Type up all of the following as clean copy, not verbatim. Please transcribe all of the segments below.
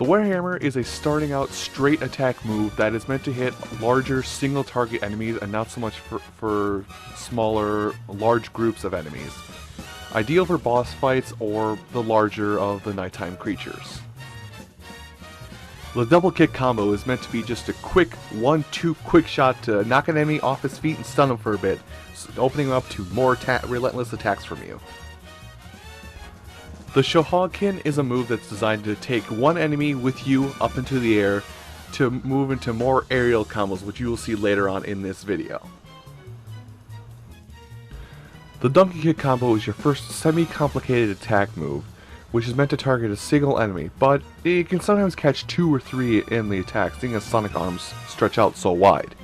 The Werehammer is a starting out straight attack move that is meant to hit larger single target enemies and not so much for smaller, large groups of enemies. Ideal for boss fights or the larger of the nighttime creatures. The double kick combo is meant to be just a quick 1-2 quick shot to knock an enemy off his feet and stun him for a bit, opening him up to more relentless attacks from you. The Shohogkin is a move that's designed to take one enemy with you up into the air to move into more aerial combos, which you will see later on in this video. The Donkey Kick combo is your first semi-complicated attack move, which is meant to target a single enemy, but it can sometimes catch 2 or 3 in the attack, seeing as Sonic arms stretch out so wide.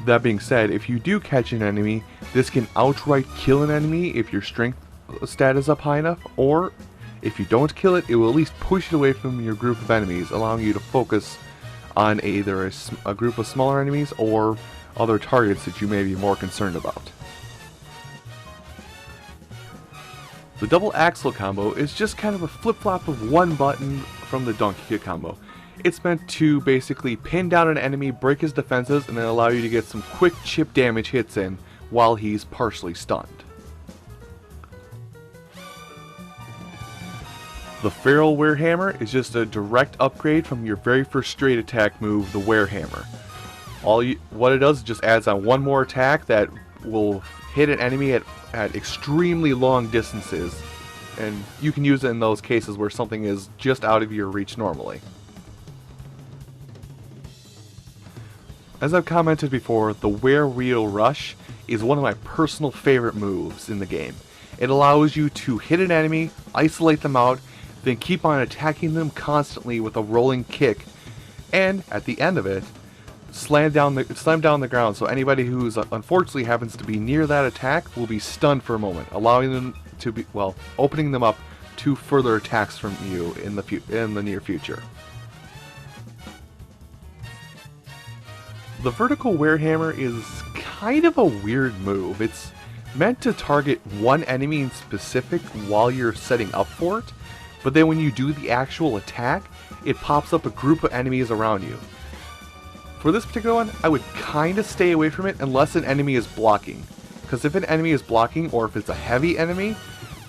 That being said, if you do catch an enemy, this can outright kill an enemy if your strength stat is up high enough, or if you don't kill it, it will at least push it away from your group of enemies, allowing you to focus on either a group of smaller enemies or other targets that you may be more concerned about. The double axle combo is just kind of a flip-flop of one button from the Donkey Kick combo. It's meant to basically pin down an enemy, break his defenses, and then allow you to get some quick chip damage hits in while he's partially stunned. The Feral Werehammer is just a direct upgrade from your very first straight attack move, the Werehammer. What it does is just adds on one more attack that will hit an enemy at extremely long distances, and you can use it in those cases where something is just out of your reach normally. As I've commented before, the Were-Wheel Rush is one of my personal favorite moves in the game. It allows you to hit an enemy, isolate them out, then keep on attacking them constantly with a rolling kick, and at the end of it, slam down the ground, so anybody who's unfortunately happens to be near that attack will be stunned for a moment, allowing them to be, well, opening them up to further attacks from you in the near future. The vertical Werehammer is kind of a weird move. It's meant to target one enemy in specific while you're setting up for it, but then when you do the actual attack, it pops up a group of enemies around you. For this particular one, I would kind of stay away from it unless an enemy is blocking. Because if an enemy is blocking, or if it's a heavy enemy,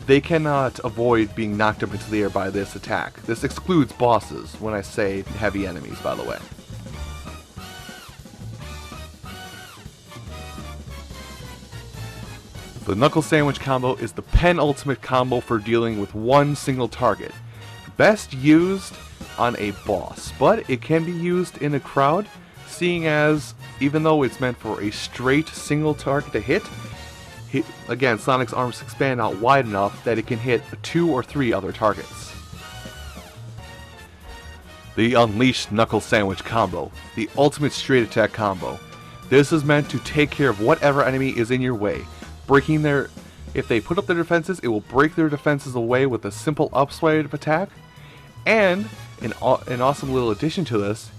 they cannot avoid being knocked up into the air by this attack. This excludes bosses when I say heavy enemies, by the way. The Knuckle Sandwich combo is the penultimate combo for dealing with one single target. Best used on a boss, but it can be used in a crowd, seeing as, even though it's meant for a straight single target to hit, again, Sonic's arms expand out wide enough that it can hit 2 or 3 other targets. The Unleashed Knuckle Sandwich combo, the ultimate straight attack combo. This is meant to take care of whatever enemy is in your way. If they put up their defenses, it will break their defenses away with a simple upswipe attack. And an awesome little addition to this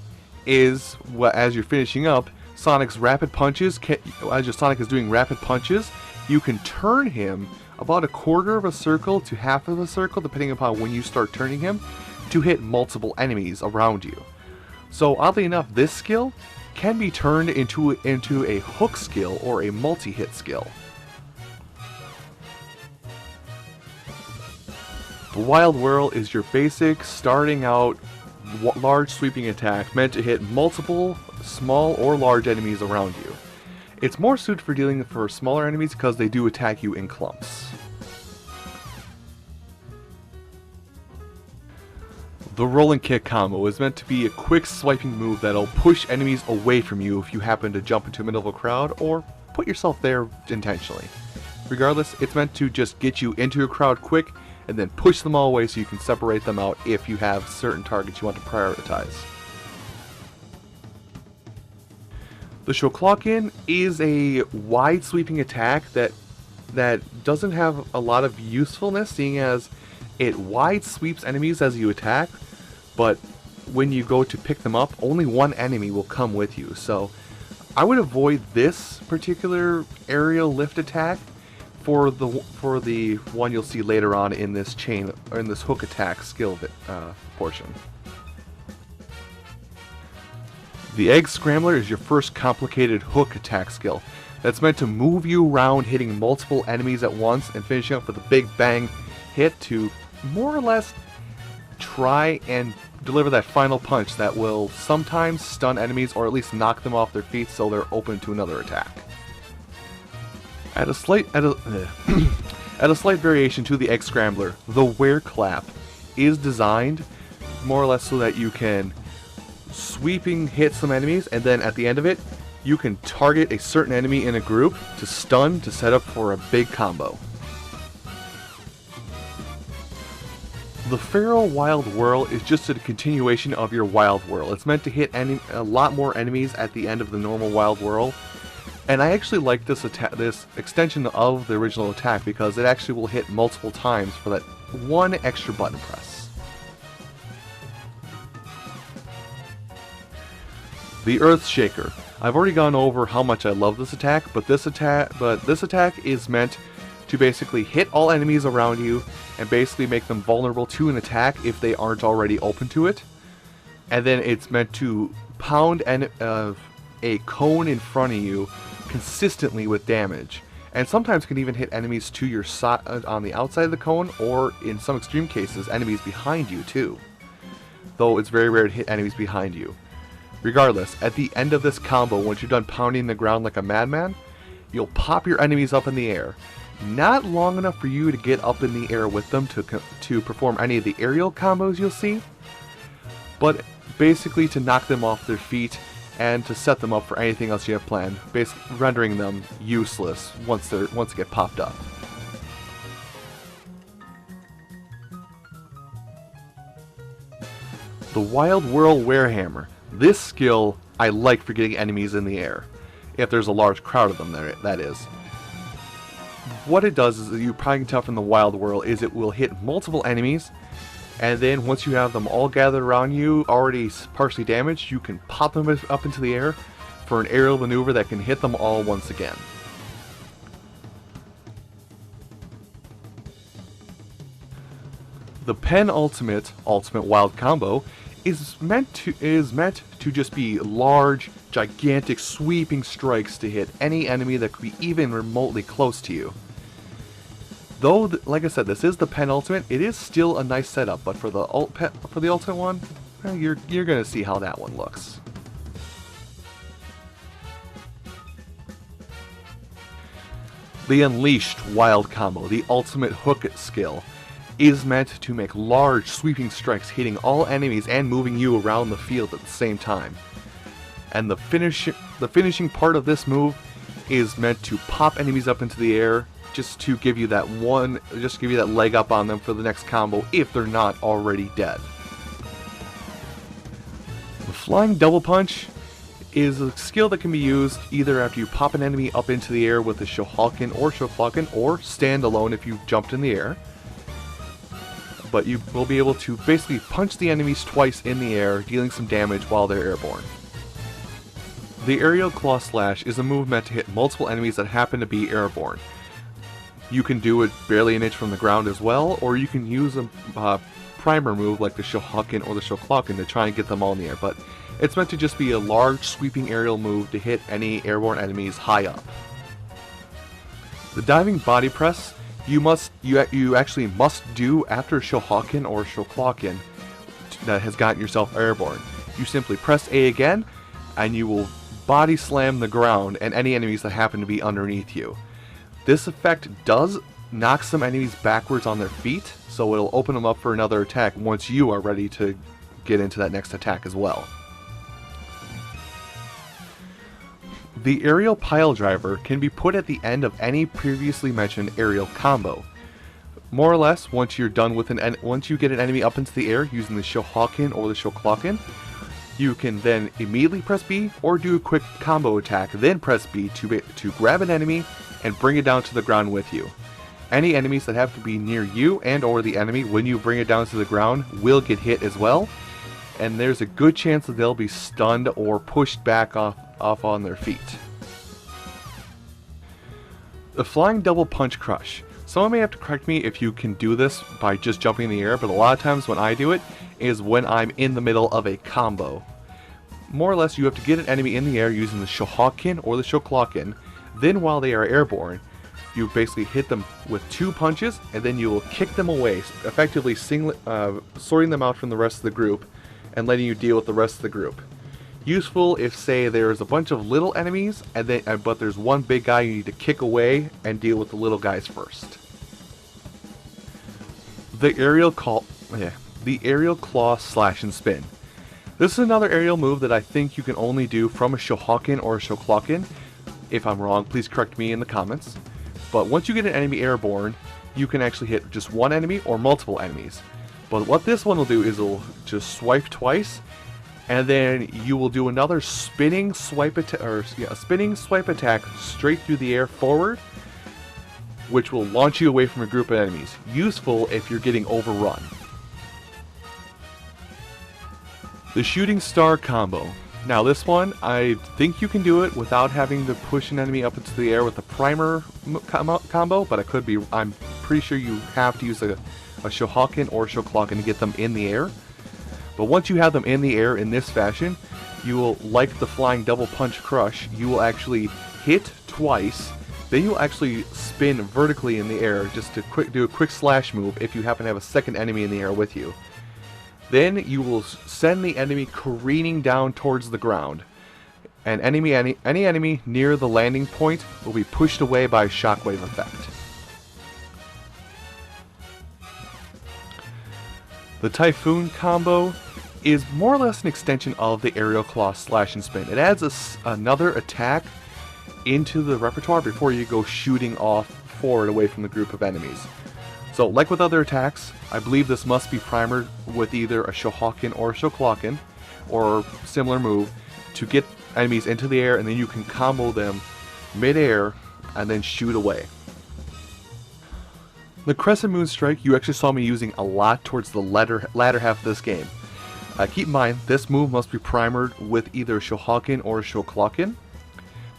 is, as you're finishing up, Sonic's rapid punches. As your Sonic is doing rapid punches, you can turn him about a quarter of a circle to half of a circle, depending upon when you start turning him, to hit multiple enemies around you. So oddly enough, this skill can be turned into a hook skill or a multi-hit skill. The Wild Whirl is your basic, starting out, large sweeping attack meant to hit multiple small or large enemies around you. It's more suited for dealing for smaller enemies because they do attack you in clumps. The Rolling Kick combo is meant to be a quick swiping move that'll push enemies away from you if you happen to jump into the middle of a crowd or put yourself there intentionally. Regardless, it's meant to just get you into a crowd quick and then push them all away so you can separate them out if you have certain targets you want to prioritize. The Shoklockin is a wide sweeping attack that doesn't have a lot of usefulness, seeing as it wide sweeps enemies as you attack, but when you go to pick them up, only one enemy will come with you. So I would avoid this particular aerial lift attack for the one you'll see later on in this chain, or in this hook attack skill portion. The Egg Scrambler is your first complicated hook attack skill that's meant to move you around, hitting multiple enemies at once and finishing up with a big bang hit to more or less try and deliver that final punch that will sometimes stun enemies or at least knock them off their feet so they're open to another attack. At a slight variation to the Egg Scrambler, the Were-Clap is designed more or less so that you can sweeping hit some enemies, and then at the end of it, you can target a certain enemy in a group to stun to set up for a big combo. The Feral Wild Whirl is just a continuation of your Wild Whirl. It's meant to hit a lot more enemies at the end of the normal Wild Whirl. And I actually like this extension of the original attack because it actually will hit multiple times for that one extra button press. The Earth Shaker. I've already gone over how much I love this attack, but this attack is meant to basically hit all enemies around you and basically make them vulnerable to an attack if they aren't already open to it. And then it's meant to pound a cone in front of you consistently with damage, and sometimes can even hit enemies to your side on the outside of the cone, or in some extreme cases enemies behind you too, though it's very rare to hit enemies behind you. Regardless, at the end of this combo, once you're done pounding the ground like a madman, you'll pop your enemies up in the air, not long enough for you to get up in the air with them to perform any of the aerial combos you'll see, but basically to knock them off their feet and to set them up for anything else you have planned, basically rendering them useless once they get popped up. The Wild Whirl Werehammer. This skill I like for getting enemies in the air, if there's a large crowd of them there, that is. What it does is, you probably can tell from the Wild Whirl, is it will hit multiple enemies, and then once you have them all gathered around you, already partially damaged, you can pop them up into the air for an aerial maneuver that can hit them all once again. The penultimate wild combo is meant to just be large, gigantic, sweeping strikes to hit any enemy that could be even remotely close to you. Though, like I said, this is the penultimate, it is still a nice setup, but for the ultimate one, you're gonna see how that one looks. The Unleashed Wild Combo, the ultimate hook skill, is meant to make large sweeping strikes hitting all enemies and moving you around the field at the same time. And the finishing part of this move is meant to pop enemies up into the air just to give you that leg up on them for the next combo if they're not already dead. The Flying Double Punch is a skill that can be used either after you pop an enemy up into the air with a Shohalken or Shokloken, or stand alone if you've jumped in the air. But you will be able to basically punch the enemies twice in the air, dealing some damage while they're airborne. The Aerial Claw Slash is a move meant to hit multiple enemies that happen to be airborne. You can do it barely an inch from the ground as well, or you can use a primer move like the Shohalken or the Shokloken to try and get them all in the air, but it's meant to just be a large sweeping aerial move to hit any airborne enemies high up. The Diving Body Press you actually must do after Shohalken or Shokloken that has gotten yourself airborne. You simply press A again, and you will body slam the ground and any enemies that happen to be underneath you. This effect does knock some enemies backwards on their feet, so it'll open them up for another attack once you are ready to get into that next attack as well. The Aerial Piledriver can be put at the end of any previously mentioned aerial combo. More or less, once you get an enemy up into the air using the Shohalken or the Shokloken, you can then immediately press B or do a quick combo attack, then press B to grab an enemy and bring it down to the ground with you. Any enemies that have to be near you and or the enemy when you bring it down to the ground will get hit as well, and there's a good chance that they'll be stunned or pushed back off on their feet. The Flying Double Punch Crush. Someone may have to correct me if you can do this by just jumping in the air, but a lot of times when I do it is when I'm in the middle of a combo. more or less you have to get an enemy in the air using the Shohokin or the Shoklokin. Then while they are airborne, you basically hit them with 2 punches, and then you will kick them away, effectively sorting them out from the rest of the group and letting you deal with the rest of the group. Useful if, say, there's a bunch of little enemies, but there's one big guy you need to kick away and deal with the little guys first. The aerial claw slash and spin. This is another aerial move that I think you can only do from a Shohokin or a Shoklokin. If I'm wrong, please correct me in the comments. But once you get an enemy airborne, you can actually hit just one enemy or multiple enemies. But what this one will do is it'll just swipe twice, and then you will do another spinning swipe attack straight through the air forward, which will launch you away from a group of enemies. Useful if you're getting overrun. The Shooting Star combo. Now this one, I think you can do it without having to push an enemy up into the air with a primer combo, but I'm pretty sure you have to use a Shohokin or Shoklokin to get them in the air. But once you have them in the air in this fashion, you will, like the flying double punch crush, you will actually hit twice, then you'll actually spin vertically in the air just to do a quick slash move if you happen to have a second enemy in the air with you. Then you will send the enemy careening down towards the ground, and any enemy near the landing point will be pushed away by a shockwave effect. The Typhoon combo is more or less an extension of the aerial claw slash and spin. It adds another attack into the repertoire before you go shooting off forward away from the group of enemies. So, like with other attacks, I believe this must be primered with either a Shohokin or a Shoklokin, or similar move, to get enemies into the air, and then you can combo them mid-air and then shoot away. The Crescent Moon Strike you actually saw me using a lot towards the latter half of this game. Keep in mind, this move must be primered with either a Shohokin or a Shoklokin,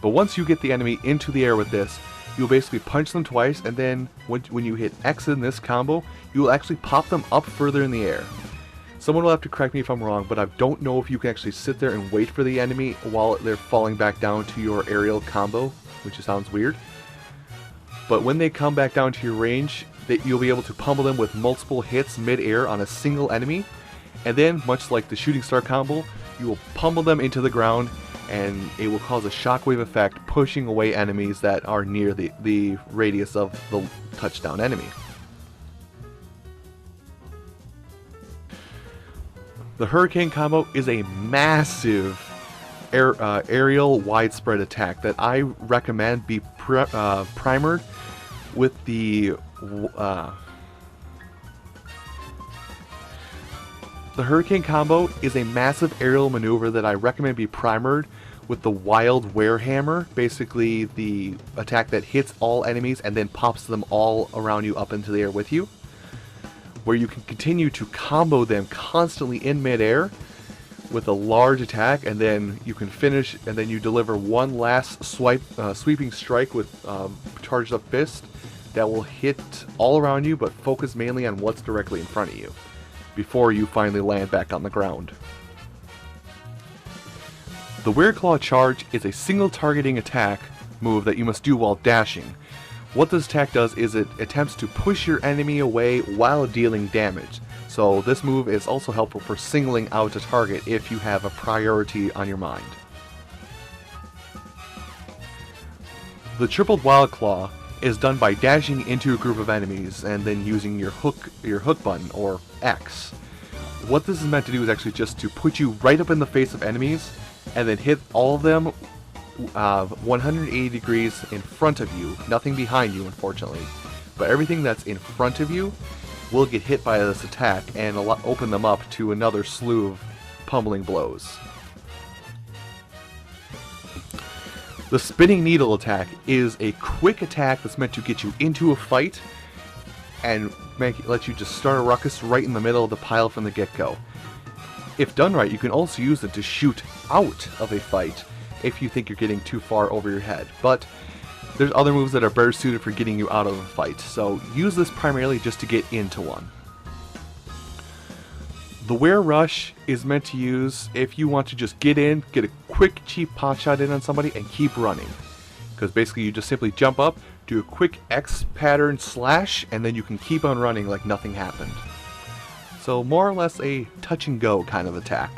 but once you get the enemy into the air with this, you'll basically punch them twice, and then when you hit X in this combo, you will actually pop them up further in the air. Someone will have to correct me if I'm wrong, but I don't know if you can actually sit there and wait for the enemy while they're falling back down to your aerial combo, which sounds weird. But when they come back down to your range, you'll be able to pummel them with multiple hits mid-air on a single enemy, and then, much like the Shooting Star combo, you will pummel them into the ground, and it will cause a shockwave effect, pushing away enemies that are near the radius of the touchdown enemy. The Hurricane combo is a massive aerial widespread attack that I recommend be primered with the Hurricane combo is a massive aerial maneuver that I recommend be primered with the Wild Werehammer, basically the attack that hits all enemies and then pops them all around you up into the air with you, where you can continue to combo them constantly in midair with a large attack, and then you can finish, and then you deliver one last sweeping strike with charged up fist that will hit all around you but focus mainly on what's directly in front of you before you finally land back on the ground. The Wereclaw Charge is a single targeting attack move that you must do while dashing. What this attack does is it attempts to push your enemy away while dealing damage. So this move is also helpful for singling out a target if you have a priority on your mind. The Tripled Wild Claw is done by dashing into a group of enemies and then using your hook button, or X. What this is meant to do is actually just to put you right up in the face of enemies and then hit all of them 180 degrees in front of you, nothing behind you unfortunately, but everything that's in front of you will get hit by this attack and open them up to another slew of pummeling blows. The Spinning Needle attack is a quick attack that's meant to get you into a fight and let you just start a ruckus right in the middle of the pile from the get-go. If done right, you can also use it to shoot out of a fight if you think you're getting too far over your head, but there's other moves that are better suited for getting you out of a fight, so use this primarily just to get into one. The Were Rush is meant to use if you want to just get in, get a quick cheap pot shot in on somebody and keep running. Because basically you just simply jump up, do a quick X pattern slash, and then you can keep on running like nothing happened. So more or less a touch and go kind of attack.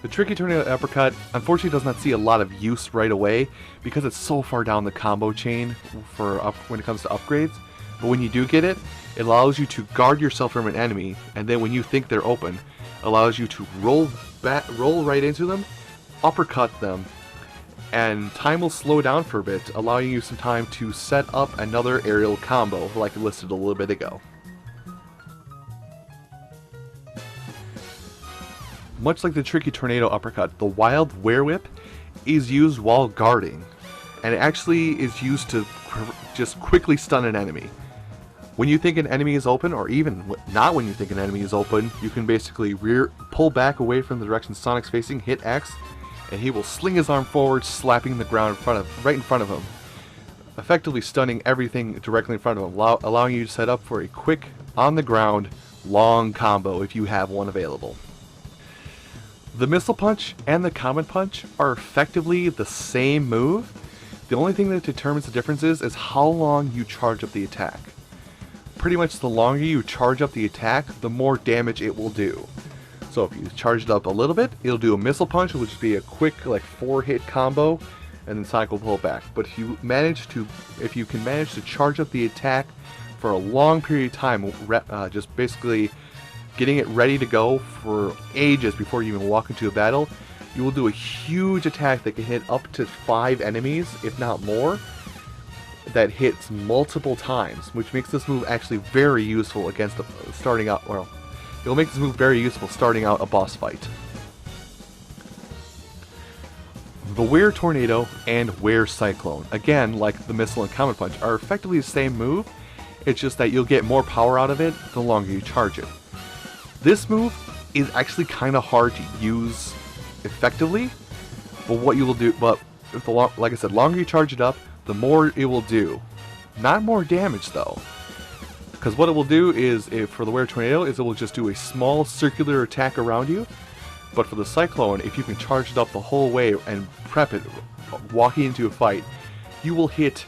The tricky Tornado Uppercut unfortunately does not see a lot of use right away because it's so far down the combo chain when it comes to upgrades. But when you do get it, it allows you to guard yourself from an enemy, and then when you think they're open, allows you to roll right into them, uppercut them, and time will slow down for a bit, allowing you some time to set up another aerial combo like listed a little bit ago. Much like the tricky Tornado Uppercut, the wild Werewhip is used while guarding, and it actually is used to just quickly stun an enemy. When you think an enemy is open, or even not when you think an enemy is open, you can basically pull back away from the direction Sonic's facing, hit X, and he will sling his arm forward, slapping the ground right in front of him, effectively stunning everything directly in front of him, allowing you to set up for a quick, on-the-ground, long combo if you have one available. The Missile Punch and the Comet Punch are effectively the same move. The only thing that determines the differences is how long you charge up the attack. Pretty much the longer you charge up the attack, the more damage it will do. So if you charge it up a little bit, it'll do a Missile Punch, which would be a quick like 4-hit combo, and then Sonic will pull back. But if you can manage to charge up the attack for a long period of time, just basically getting it ready to go for ages before you even walk into a battle, you will do a huge attack that can hit up to 5 enemies, if not more, that hits multiple times, which makes this move actually very useful against starting out, well, it'll make this move very useful starting out a boss fight. The Were Tornado and Were-Cyclone, again like the Missile and Comet Punch, are effectively the same move, it's just that you'll get more power out of it the longer you charge it. This move is actually kind of hard to use effectively, but what you will do, if like I said, longer you charge it up, the more it will do. Not more damage though, because what it will do is, for the Were Tornado, is it will just do a small circular attack around you, but for the Cyclone, if you can charge it up the whole way and prep it, walking into a fight, you will hit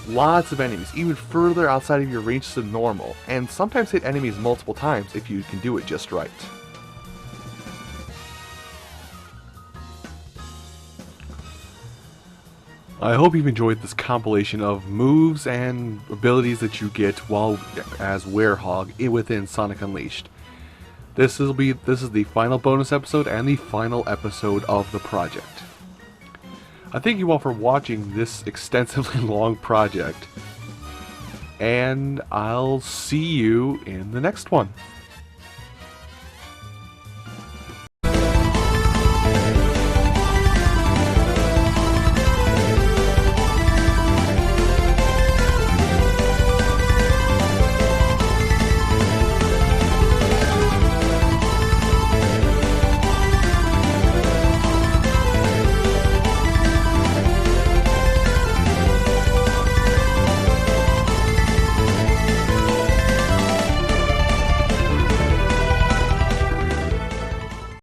lots of enemies, even further outside of your range than normal, and sometimes hit enemies multiple times if you can do it just right. I hope you've enjoyed this compilation of moves and abilities that you get while as Werehog within Sonic Unleashed. This is the final bonus episode and the final episode of the project. I thank you all for watching this extensively long project, and I'll see you in the next one.